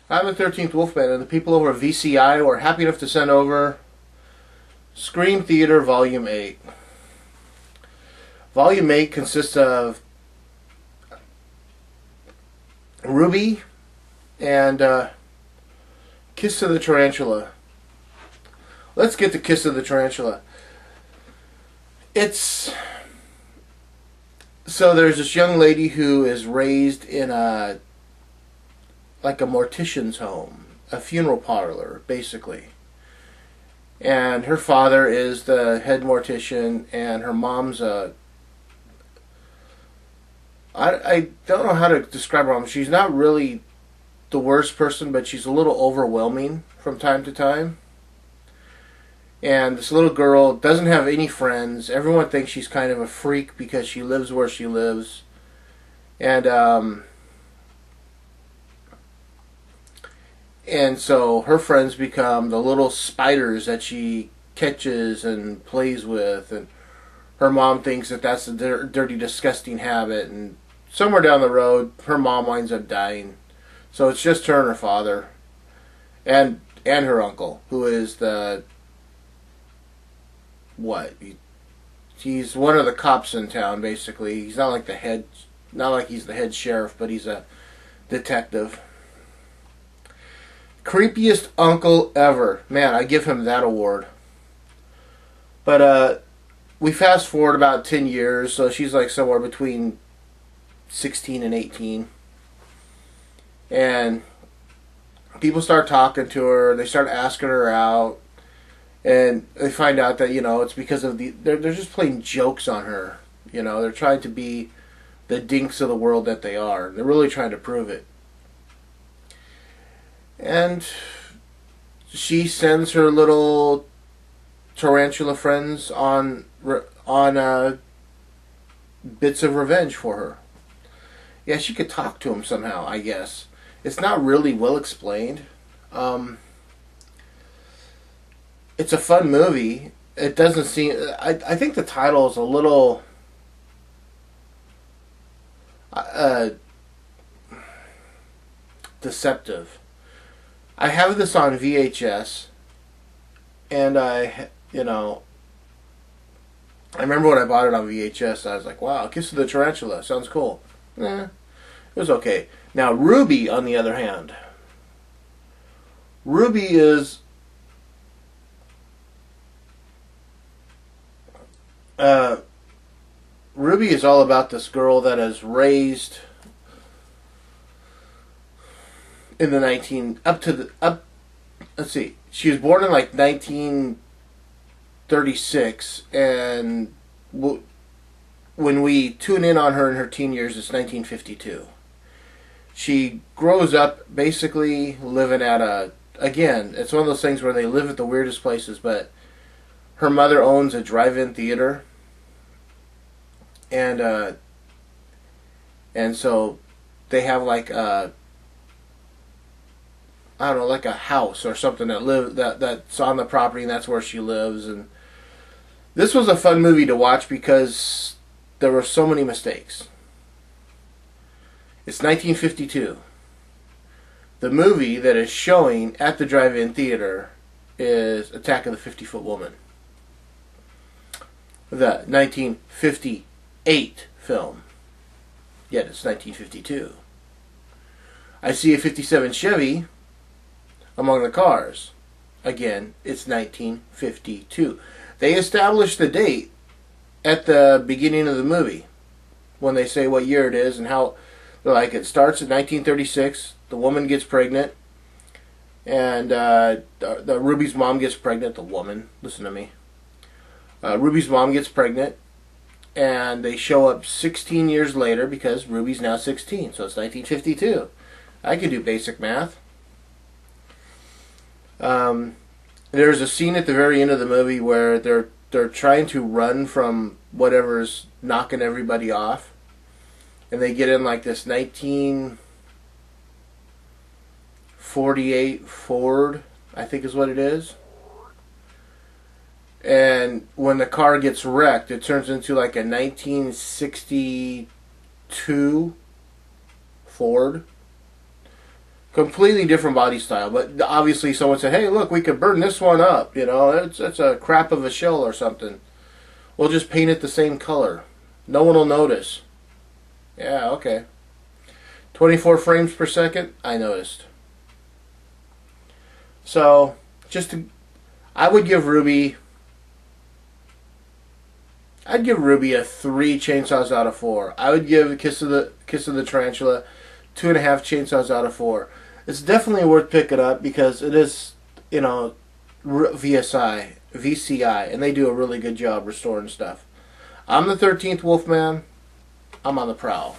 I'm the 13th Wolfman, and the people over at VCI were happy enough to send over Scream Theater Volume 8. Volume 8 consists of Ruby and Kiss of the Tarantula. Let's get to Kiss of the Tarantula. So there's this young lady who is raised in a mortician's home, a funeral parlor, basically. And her father is the head mortician, and her mom's I don't know how to describe her mom. She's not really the worst person, but she's a little overwhelming from time to time. And this little girl doesn't have any friends. Everyone thinks she's kind of a freak because she lives where she lives. And so her friends become the little spiders that she catches and plays with. And her mom thinks that that's a dirty, disgusting habit. And somewhere down the road, her mom winds up dying. So it's just her and her father. And her uncle, who is he's one of the cops in town, basically. He's not like he's the head sheriff, but he's a detective. Creepiest uncle ever. Man, I give him that award. But we fast forward about 10 years, so she's like somewhere between 16 and 18. And people start talking to her, they start asking her out. And they find out that, it's because of they're just playing jokes on her. They're trying to be the dinks of the world that they are. They're really trying to prove it. And she sends her little tarantula friends on bits of revenge for her. Yeah, she could talk to them somehow, I guess. It's not really well explained. It's a fun movie. It doesn't seem... I think the title is a little... deceptive. I have this on VHS, and I remember when I bought it on VHS, I was like, wow, Kiss of the Tarantula, sounds cool. It was okay. Now, Ruby, on the other hand. Ruby is... Ruby is all about this girl that is raised in the let's see, she was born in like 1936, and when we tune in on her in her teen years, it's 1952. She grows up basically living at again, it's one of those things where they live at the weirdest places, but her mother owns a drive-in theater, and so they have like I don't know, like a house or something that's on the property, and that's where she lives. And this was a fun movie to watch because there were so many mistakes. It's 1952. The movie that is showing at the drive-in theater is Attack of the 50-Foot Woman, the 1958 film. Yet it's 1952. I see a 57 Chevy among the cars. Again, it's 1952. They established the date at the beginning of the movie when they say what year it is and how. They're like, it starts in 1936. The woman gets pregnant, and the Ruby's mom gets pregnant. The woman, listen to me. Ruby's mom gets pregnant, and they show up 16 years later because Ruby's now 16, so it's 1952. I can do basic math. There's a scene at the very end of the movie where they're trying to run from whatever's knocking everybody off, and they get in like this 1948 Ford, I think is what it is. And when the car gets wrecked, it turns into like a 1962 Ford. Completely different body style, but obviously someone said, hey, look, we could burn this one up, you know, it's a crap of a shell or something. We'll just paint it the same color. No one will notice. Yeah, okay. 24 frames per second, I noticed. So, I would give Ruby, I'd give Ruby a 3 chainsaws out of 4. I would give Kiss of the Trantula 2.5 chainsaws out of 4. It's definitely worth picking up because it is, you know, VCI, and they do a really good job restoring stuff. I'm the 13th Wolfman. I'm on the prowl.